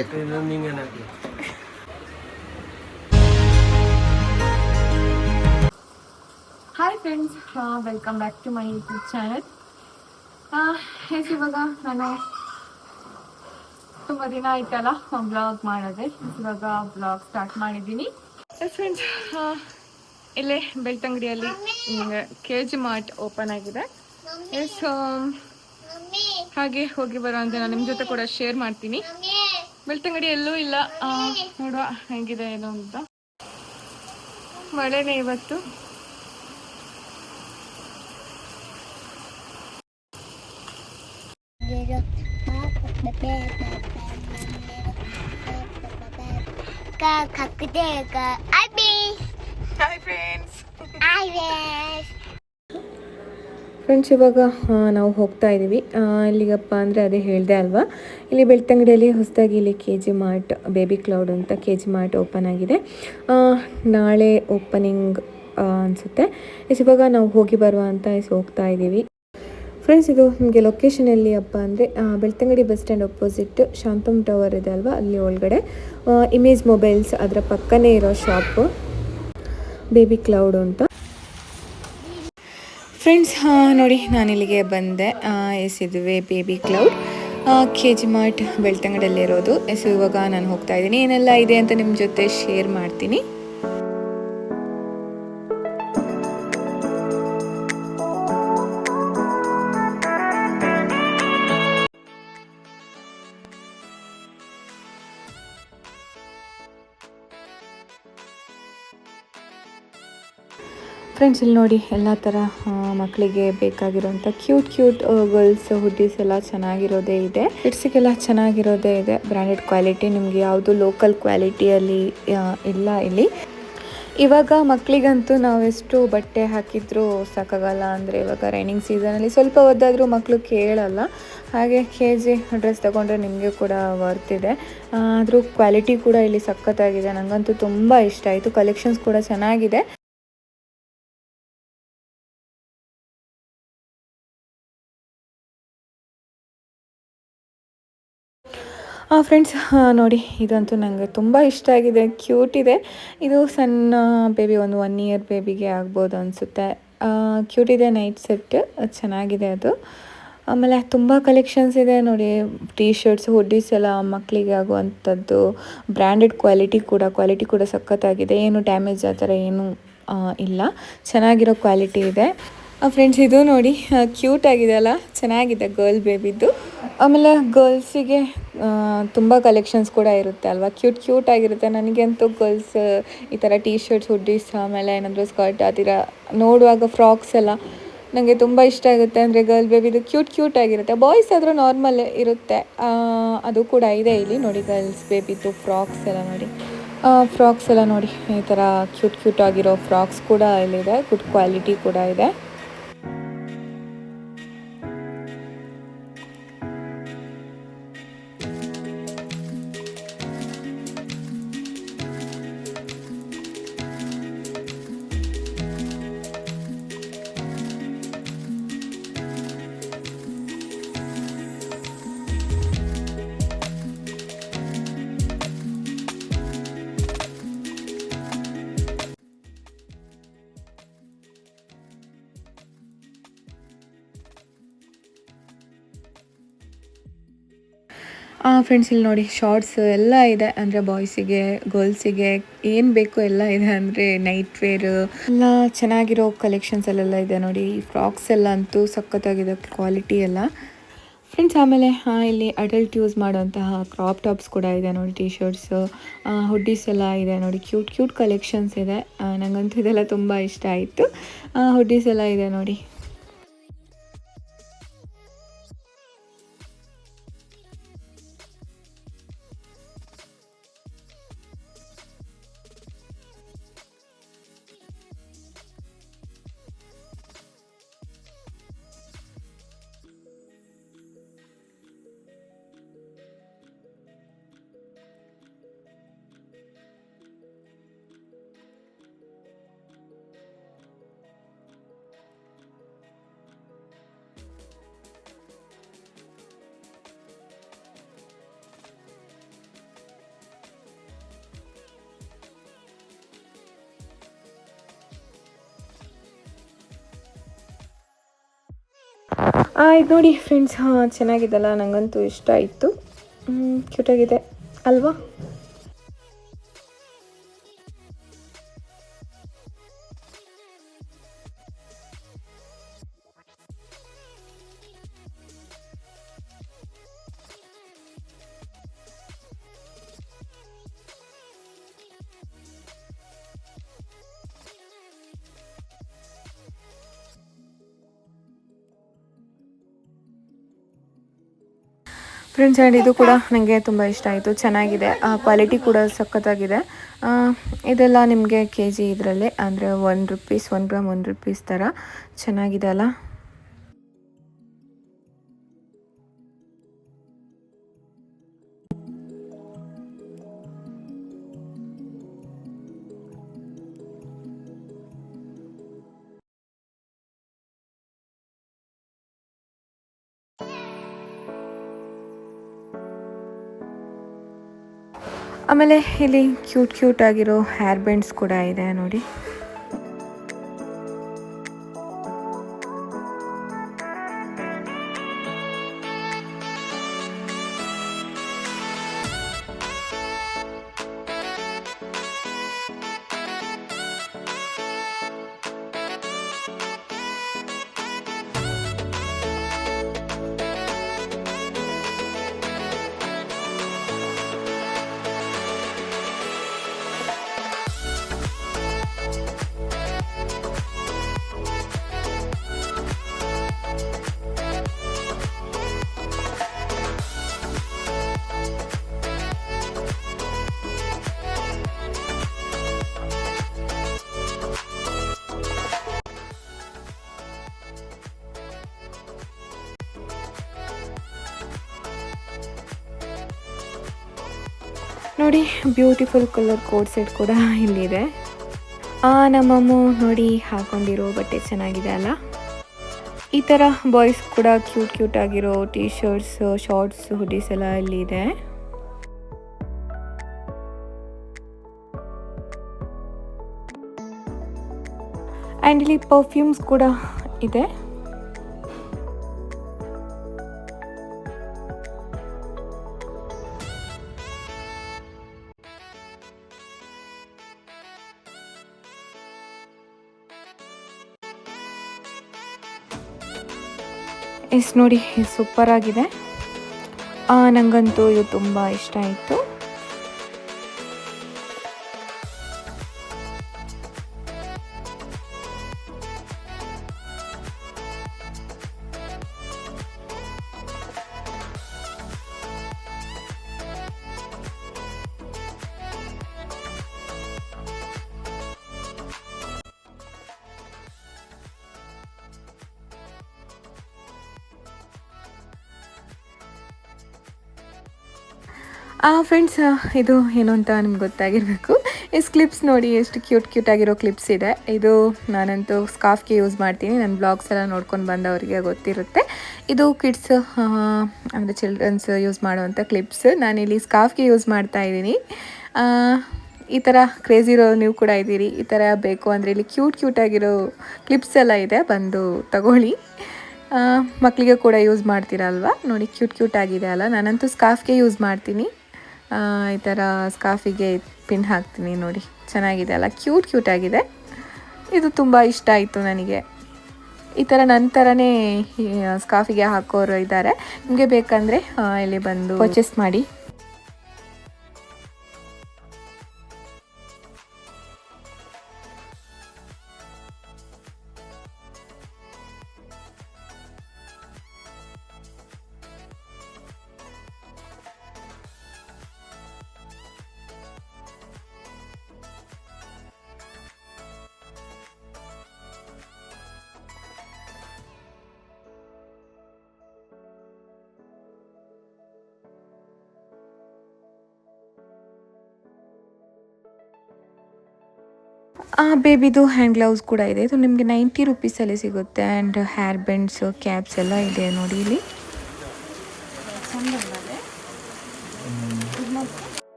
Running ಏನಾಗಲಿ. Hi friends, welcome back to my YouTube channel. ಇವಾಗ ನಾನು ತುಂಬ ದಿನ ಆಯ್ತಲ್ಲ ಬ್ಲಾಗ್ ಮಾಡಿದೆ. ಇವಾಗ ಬ್ಲಾಗ್ ಸ್ಟಾರ್ಟ್ ಮಾಡಿದ್ದೀನಿ ಫ್ರೆಂಡ್ಸ್. ಇಲ್ಲೇ ಬೆಳ್ತಂಗಡಿಯಲ್ಲಿ KG ಮಾರ್ಟ್ ಓಪನ್ ಆಗಿದೆ. ಎಸ್, ಹಾಗೆ ಹೋಗಿ ಬರೋ ಅಂತ ನಾನು ನಿಮ್ಮ ಜೊತೆ ಕೂಡ ಶೇರ್ ಮಾಡ್ತೀನಿ. ಬೆಳ್ತಂಗಡಿ ಎಲ್ಲೂ ಇಲ್ಲ, ನೋಡುವ ಹೇಗಿದೆ ಏನು ಅಂತ. ಮಳೆನೇ ಇವತ್ತು. ಫ್ರೆಂಡ್ಸ್, ಇವಾಗ ನಾವು ಹೋಗ್ತಾ ಇದ್ದೀವಿ. ಇಲ್ಲಿಗಪ್ಪ ಅಂದರೆ ಅದೇ ಹೇಳಿದೆ ಅಲ್ವಾ, ಇಲ್ಲಿ ಬೆಳ್ತಂಗಡಿಯಲ್ಲಿ ಹೊಸದಾಗಿ ಇಲ್ಲಿ KG ಮಾರ್ಟ್ ಬೇಬಿ ಕ್ಲೌಡ್ ಅಂತ KG ಮಾರ್ಟ್ ಓಪನ್ ಆಗಿದೆ. ನಾಳೆ ಓಪನಿಂಗ್ ಅನಿಸುತ್ತೆ. ಇವಾಗ ನಾವು ಹೋಗಿ ಬರುವ ಅಂತ ಹೋಗ್ತಾ ಇದ್ದೀವಿ. ಫ್ರೆಂಡ್ಸ್, ಇದು ನಿಮಗೆ ಲೊಕೇಶನ್ ಎಲ್ಲಿ ಅಪ್ಪ ಅಂದರೆ Belthangady bus stand opposite Shantam tower ಇದೆ ಅಲ್ವಾ, ಅಲ್ಲಿ ಒಳಗಡೆ ಇಮೇಜ್ ಮೊಬೈಲ್ಸ್ ಅದರ ಪಕ್ಕನೇ ಇರೋ ಶಾಪು ಬೇಬಿ ಕ್ಲೌಡ್ ಅಂತ. ಫ್ರೆಂಡ್ಸ್, ನೋಡಿ ನಾನಿಲ್ಲಿಗೆ ಬಂದೆ. ಇದುವೇ ಬೇಬಿ ಕ್ಲೌಡ್ KG ಮಾರ್ಟ್ ಬೆಳ್ತಂಗಡಿಯಲ್ಲಿರೋದು. ಇವಾಗ ನಾನು ಹೋಗ್ತಾ ಇದ್ದೀನಿ. ಏನೆಲ್ಲ ಇದೆ ಅಂತ ನಿಮ್ಮ ಜೊತೆ ಶೇರ್ ಮಾಡ್ತೀನಿ. ಫ್ರೆಂಡ್ಸ್, ಇಲ್ಲಿ ನೋಡಿ ಎಲ್ಲ ಥರ ಮಕ್ಕಳಿಗೆ ಬೇಕಾಗಿರೋಂಥ ಕ್ಯೂಟ್ ಗರ್ಲ್ಸ್ ಹುಡ್ಡೀಸ್ ಎಲ್ಲ ಚೆನ್ನಾಗಿರೋದೇ ಇದೆ. ಕಿಡ್ಸಿಗೆಲ್ಲ ಚೆನ್ನಾಗಿರೋದೇ ಇದೆ. ಬ್ರ್ಯಾಂಡೆಡ್ ಕ್ವಾಲಿಟಿ, ನಿಮಗೆ ಯಾವುದು ಲೋಕಲ್ ಕ್ವಾಲಿಟಿಯಲ್ಲಿ ಇಲ್ಲ ಇಲ್ಲಿ. ಇವಾಗ ಮಕ್ಕಳಿಗಂತೂ ನಾವೆಷ್ಟು ಬಟ್ಟೆ ಹಾಕಿದ್ರೂ ಸಾಕಾಗಲ್ಲ. ಅಂದರೆ ಇವಾಗ ರೈನಿಂಗ್ ಸೀಸನಲ್ಲಿ ಸ್ವಲ್ಪ ಒದ್ದಾದರೂ ಮಕ್ಕಳು ಕೇಳಲ್ಲ. ಹಾಗೆ KG ಡ್ರೆಸ್ ತೊಗೊಂಡ್ರೆ ನಿಮಗೆ ಕೂಡ ವರ್ತ್ ಇದೆ. ಆದರೂ ಕ್ವಾಲಿಟಿ ಕೂಡ ಇಲ್ಲಿ ಸಖತ್ತಾಗಿದೆ. ನನಗಂತೂ ತುಂಬ ಇಷ್ಟ ಆಯಿತು. ಕಲೆಕ್ಷನ್ಸ್ ಕೂಡ ಚೆನ್ನಾಗಿದೆ. ಫ್ರೆಂಡ್ಸ್, ನೋಡಿ ಇದಂತೂ ನನಗೆ ತುಂಬ ಇಷ್ಟ ಆಗಿದೆ. ಕ್ಯೂಟ್ ಇದೆ. ಇದು ಸಣ್ಣ ಬೇಬಿ, ಒಂದು 1 ಇಯರ್ ಬೇಬಿಗೆ ಆಗ್ಬೋದು ಅನಿಸುತ್ತೆ. ಕ್ಯೂಟ್ ಇದೆ. ನೈಟ್ ಸೆಟ್ ಚೆನ್ನಾಗಿದೆ ಅದು. ಆಮೇಲೆ ತುಂಬ ಕಲೆಕ್ಷನ್ಸ್ ಇದೆ ನೋಡಿ. ಟೀ ಶರ್ಟ್ಸ್, ಹುಡ್ಡೀಸ್ ಎಲ್ಲ ಮಕ್ಕಳಿಗೆ ಆಗುವಂಥದ್ದು. ಬ್ರ್ಯಾಂಡೆಡ್ ಕ್ವಾಲಿಟಿ ಕೂಡ ಸಖತ್ತಾಗಿದೆ. ಏನು ಡ್ಯಾಮೇಜ್ ಆ ಥರ ಏನೂ ಇಲ್ಲ. ಚೆನ್ನಾಗಿರೋ ಕ್ವಾಲಿಟಿ ಇದೆ. ಫ್ರೆಂಡ್ಸ್, ಇದು ನೋಡಿ ಕ್ಯೂಟ್ ಆಗಿದೆ ಅಲ್ಲ, ಚೆನ್ನಾಗಿದೆ ಗರ್ಲ್ ಬೇಬಿದ್ದು. ಆಮೇಲೆ ಗರ್ಲ್ಸಿಗೆ ತುಂಬ ಕಲೆಕ್ಷನ್ಸ್ ಕೂಡ ಇರುತ್ತೆ ಅಲ್ವಾ, ಕ್ಯೂಟ್ ಆಗಿರುತ್ತೆ. ನನಗಂತೂ ಗರ್ಲ್ಸ್ ಈ ಥರ ಟೀ ಶರ್ಟ್ಸ್, ಹುಡ್ಡೀಸ್, ಆಮೇಲೆ ಏನಾದರೂ ಸ್ಕರ್ಟ್ ಆ ಥರ ನೋಡುವಾಗ ಫ್ರಾಕ್ಸ್ ಎಲ್ಲ ನನಗೆ ತುಂಬ ಇಷ್ಟ ಆಗುತ್ತೆ. ಅಂದರೆ ಗರ್ಲ್ ಬೇಬಿದು ಕ್ಯೂಟ್ ಆಗಿರುತ್ತೆ. ಬಾಯ್ಸ್ ಆದರೂ ನಾರ್ಮಲ್ ಇರುತ್ತೆ. ಅದು ಕೂಡ ಇದೆ ಇಲ್ಲಿ ನೋಡಿ. ಗರ್ಲ್ಸ್ ಬೇಬಿದು ಫ್ರಾಕ್ಸ್ ಎಲ್ಲ ನೋಡಿ ಈ ಥರ ಕ್ಯೂಟ್ ಆಗಿರೋ ಫ್ರಾಕ್ಸ್ ಕೂಡ ಇಲ್ಲಿದೆ. ಗುಡ್ ಕ್ವಾಲಿಟಿ ಕೂಡ ಇದೆ. ಫ್ರೆಂಡ್ಸ್, ಇಲ್ಲಿ ನೋಡಿ ಶಾರ್ಟ್ಸ್ ಎಲ್ಲ ಇದೆ. ಅಂದರೆ ಬಾಯ್ಸಿಗೆ, ಗರ್ಲ್ಸಿಗೆ ಏನು ಬೇಕು ಎಲ್ಲ ಇದೆ. ಅಂದರೆ ನೈಟ್ ವೇರ್ ಎಲ್ಲ ಚೆನ್ನಾಗಿರೋ ಕಲೆಕ್ಷನ್ಸ್ ಎಲ್ಲ ಇದೆ ನೋಡಿ. ಫ್ರಾಕ್ಸ್ ಎಲ್ಲ ಅಂತೂ ಸಖತ್ತಾಗಿದೆ ಕ್ವಾಲಿಟಿ ಎಲ್ಲ. ಫ್ರೆಂಡ್ಸ್, ಆಮೇಲೆ ಇಲ್ಲಿ ಅಡಲ್ಟ್ ಯೂಸ್ ಮಾಡುವಂತಹ ಕ್ರಾಪ್ ಟಾಪ್ಸ್ ಕೂಡ ಇದೆ ನೋಡಿ. ಟೀ ಶರ್ಟ್ಸ್, ಹುಡ್ಡೀಸ್ ಎಲ್ಲ ಇದೆ ನೋಡಿ. ಕ್ಯೂಟ್ ಕಲೆಕ್ಷನ್ಸ್ ಇದೆ. ನನಗಂತೂ ಇದೆಲ್ಲ ತುಂಬ ಇಷ್ಟ ಆಯಿತು. ಹುಡ್ಡೀಸ್ ಎಲ್ಲ ಇದೆ ನೋಡಿ. ಇದು ನೋಡಿ ಫ್ರೆಂಡ್ಸ್, ಚೆನ್ನಾಗಿದೆಲ್ಲ, ನನಗಂತೂ ಇಷ್ಟ ಆಯಿತು. ಕ್ಯೂಟಾಗಿದೆ ಅಲ್ವಾ? ಫ್ರೆಂಡ್ಸ್, ಆ್ಯಂಡ್ ಇದು ಕೂಡ ನನಗೆ ತುಂಬ ಇಷ್ಟ ಆಯಿತು, ಚೆನ್ನಾಗಿದೆ, ಕ್ವಾಲಿಟಿ ಕೂಡ ಸಖತ್ತಾಗಿದೆ. ಇದೆಲ್ಲ ನಿಮಗೆ ಕೆ ಜಿ ಇದರಲ್ಲೇ, ಅಂದರೆ ₹1 1 ಗ್ರಾಮ್ ₹1 ಥರ ಚೆನ್ನಾಗಿದೆ ಅಲ್ಲ. ಆಮೇಲೆ ಇಲ್ಲಿ ಕ್ಯೂಟ್ ಆಗಿರೋ ಹೇರ್ ಬ್ಯಾಂಡ್ಸ್ ಕೂಡ ಇದೆ ನೋಡಿ. ನೋಡಿ, ಬ್ಯೂಟಿಫುಲ್ ಕಲರ್ ಕೋಡ್ ಸೆಟ್ ಕೂಡ ಇಲ್ಲಿದೆ. ನಮ್ಮಮ್ಮ ನೋಡಿ ಹಾಕೊಂಡಿರೋ ಬಟ್ಟೆ ಚೆನ್ನಾಗಿದೆ ಅಲ್ಲ. ಈ ಥರ ಬಾಯ್ಸ್ ಕೂಡ ಕ್ಯೂಟ್ ಆಗಿರೋ ಟೀ ಶರ್ಟ್ಸ್, ಶಾರ್ಟ್ಸ್, ಹುಡೀಸ್ ಎಲ್ಲ ಇಲ್ಲಿದೆ. ಆ್ಯಂಡ್ ಇಲ್ಲಿ ಪರ್ಫ್ಯೂಮ್ಸ್ ಕೂಡ ಇದೆ. ನೋಡಿ, ಸೂಪರ್ ಆಗಿದೆ. ನನಗಂತೂ ಇದು ತುಂಬ ಇಷ್ಟ ಆಯಿತು. ಫ್ರೆಂಡ್ಸ್, ಇದು ಏನು ಅಂತ ನಿಮ್ಗೆ ಗೊತ್ತಾಗಿರಬೇಕು. ಕ್ಲಿಪ್ಸ್ ನೋಡಿ, ಎಷ್ಟು ಕ್ಯೂಟ್ ಆಗಿರೋ ಕ್ಲಿಪ್ಸ್ ಇದೆ. ಇದು ನಾನಂತೂ ಸ್ಕಾರ್ಫ್ಗೆ ಯೂಸ್ ಮಾಡ್ತೀನಿ. ನನ್ನ ಬ್ಲಾಗ್ಸ್ ಎಲ್ಲ ನೋಡ್ಕೊಂಡು ಬಂದವರಿಗೆ ಗೊತ್ತಿರುತ್ತೆ. ಇದು ಕಿಡ್ಸ್ ಅಂದರೆ ಚಿಲ್ಡ್ರನ್ಸ್ ಯೂಸ್ ಮಾಡುವಂಥ ಕ್ಲಿಪ್ಸ್. ನಾನಿಲ್ಲಿ ಸ್ಕಾರ್ಫ್ಗೆ ಯೂಸ್ ಮಾಡ್ತಾ ಇದ್ದೀನಿ. ಈ ಥರ ಕ್ರೇಜಿ ಇರೋ ನೀವು ಕೂಡ ಇದ್ದೀರಿ, ಈ ಥರ ಬೇಕು ಅಂದರೆ ಇಲ್ಲಿ ಕ್ಯೂಟ್ ಆಗಿರೋ ಕ್ಲಿಪ್ಸ್ ಎಲ್ಲ ಇದೆ, ಬಂದು ತಗೊಳ್ಳಿ. ಮಕ್ಕಳಿಗೆ ಕೂಡ ಯೂಸ್ ಮಾಡ್ತೀರಲ್ವ, ನೋಡಿ ಕ್ಯೂಟ್ ಆಗಿದೆ ಅಲ್ಲ. ನಾನಂತೂ ಸ್ಕಾರ್ಫ್ಗೆ ಯೂಸ್ ಮಾಡ್ತೀನಿ. ಈ ಥರ ಸ್ಕಾರ್ಫಿಗೆ ಪಿನ್ ಹಾಕ್ತೀನಿ ನೋಡಿ, ಚೆನ್ನಾಗಿದೆ ಅಲ್ಲ, ಕ್ಯೂಟ್ ಆಗಿದೆ. ಇದು ತುಂಬ ಇಷ್ಟ ಆಯಿತು ನನಗೆ. ಈ ಥರ ನಂತರನೇ ಸ್ಕಾರ್ಫಿಗೆ ಹಾಕೋರು ಇದ್ದಾರೆ. ನಿಮಗೆ ಬೇಕಂದರೆ ಇಲ್ಲಿ ಬಂದು ಪರ್ಚೇಸ್ ಮಾಡಿ. ಬೇಬಿದು ಹ್ಯಾಂಡ್ ಗ್ಲೌಸ್ ಕೂಡ ಇದೆ. ಇದು ನಿಮಗೆ ₹90 ಸಿಗುತ್ತೆ. ಆ್ಯಂಡ್ ಹೇರ್ ಬೆಂಡ್ಸ್, ಕ್ಯಾಪ್ಸ್ ಎಲ್ಲ ಇದೆ ನೋಡಿ ಇಲ್ಲಿ.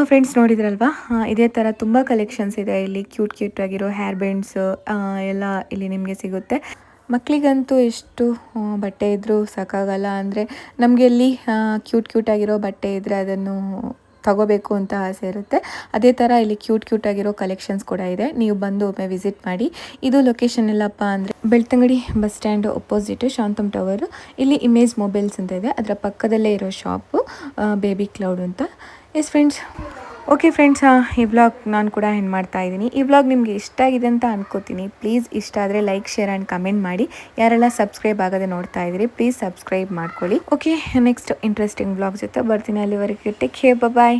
ಫ್ರೆಂಡ್ಸ್ ನೋಡಿದ್ರಲ್ವಾ ಇದೇ ಥರ ತುಂಬ ಕಲೆಕ್ಷನ್ಸ್ ಇದೆ ಇಲ್ಲಿ. ಕ್ಯೂಟ್ ಕ್ಯೂಟ್ ಆಗಿರೋ ಹೇರ್ ಬ್ಯಾಂಡ್ಸ್ ಎಲ್ಲ ಇಲ್ಲಿ ನಿಮಗೆ ಸಿಗುತ್ತೆ. ಮಕ್ಕಳಿಗಂತೂ ಎಷ್ಟು ಬಟ್ಟೆ ಇದ್ದರೂ ಸಾಕಾಗಲ್ಲ. ಅಂದರೆ ನಮಗೆ ಇಲ್ಲಿ ಕ್ಯೂಟ್ ಆಗಿರೋ ಬಟ್ಟೆ ಇದ್ದರೆ ಅದನ್ನು ತಗೋಬೇಕು ಅಂತ ಆಸೆ ಇರುತ್ತೆ. ಅದೇ ಥರ ಇಲ್ಲಿ ಕ್ಯೂಟ್ ಆಗಿರೋ ಕಲೆಕ್ಷನ್ಸ್ ಕೂಡ ಇದೆ. ನೀವು ಬಂದು ಒಮ್ಮೆ ವಿಸಿಟ್ ಮಾಡಿ. ಇದು ಲೊಕೇಶನ್ ಎಲ್ಲಪ್ಪ ಅಂದರೆ Belthangady bus stand opposite Shantam tower. ಇಲ್ಲಿ ಇಮೇಜ್ ಮೊಬೈಲ್ಸ್ ಅಂತ ಇದೆ, ಅದರ ಪಕ್ಕದಲ್ಲೇ ಇರೋ ಶಾಪು ಬೇಬಿ ಕ್ಲೌಡ್ ಅಂತ. ಎಸ್ ಫ್ರೆಂಡ್ಸ್, ಓಕೆ ಫ್ರೆಂಡ್ಸ್, ಈ ವ್ಲಾಗ್ ನಾನು ಕೂಡ ಎಂಡ್ ಮಾಡ್ತಾ ಇದ್ದೀನಿ. ಈ ವ್ಲಾಗ್ ನಿಮಗೆ ಇಷ್ಟ ಆಗಿದೆ ಅಂತ ಅನ್ಕೋತೀನಿ. ಪ್ಲೀಸ್ ಇಷ್ಟ ಆದರೆ ಲೈಕ್, ಶೇರ್ ಆ್ಯಂಡ್ ಕಮೆಂಟ್ ಮಾಡಿ. ಯಾರೆಲ್ಲ ಸಬ್ಸ್ಕ್ರೈಬ್ ಆಗದೆ ನೋಡ್ತಾ ಇದ್ದೀರಿ ಪ್ಲೀಸ್ ಸಬ್ಸ್ಕ್ರೈಬ್ ಮಾಡ್ಕೊಳ್ಳಿ. ಓಕೆ, ನೆಕ್ಸ್ಟ್ ಇಂಟ್ರೆಸ್ಟಿಂಗ್ ವ್ಲಾಗ್ ಜೊತೆ ಬರ್ತೀನಿ. ಅಲ್ಲಿವರೆಗೆ ಟೇಕ್ ಕೇರ್, ಬಾಯ್.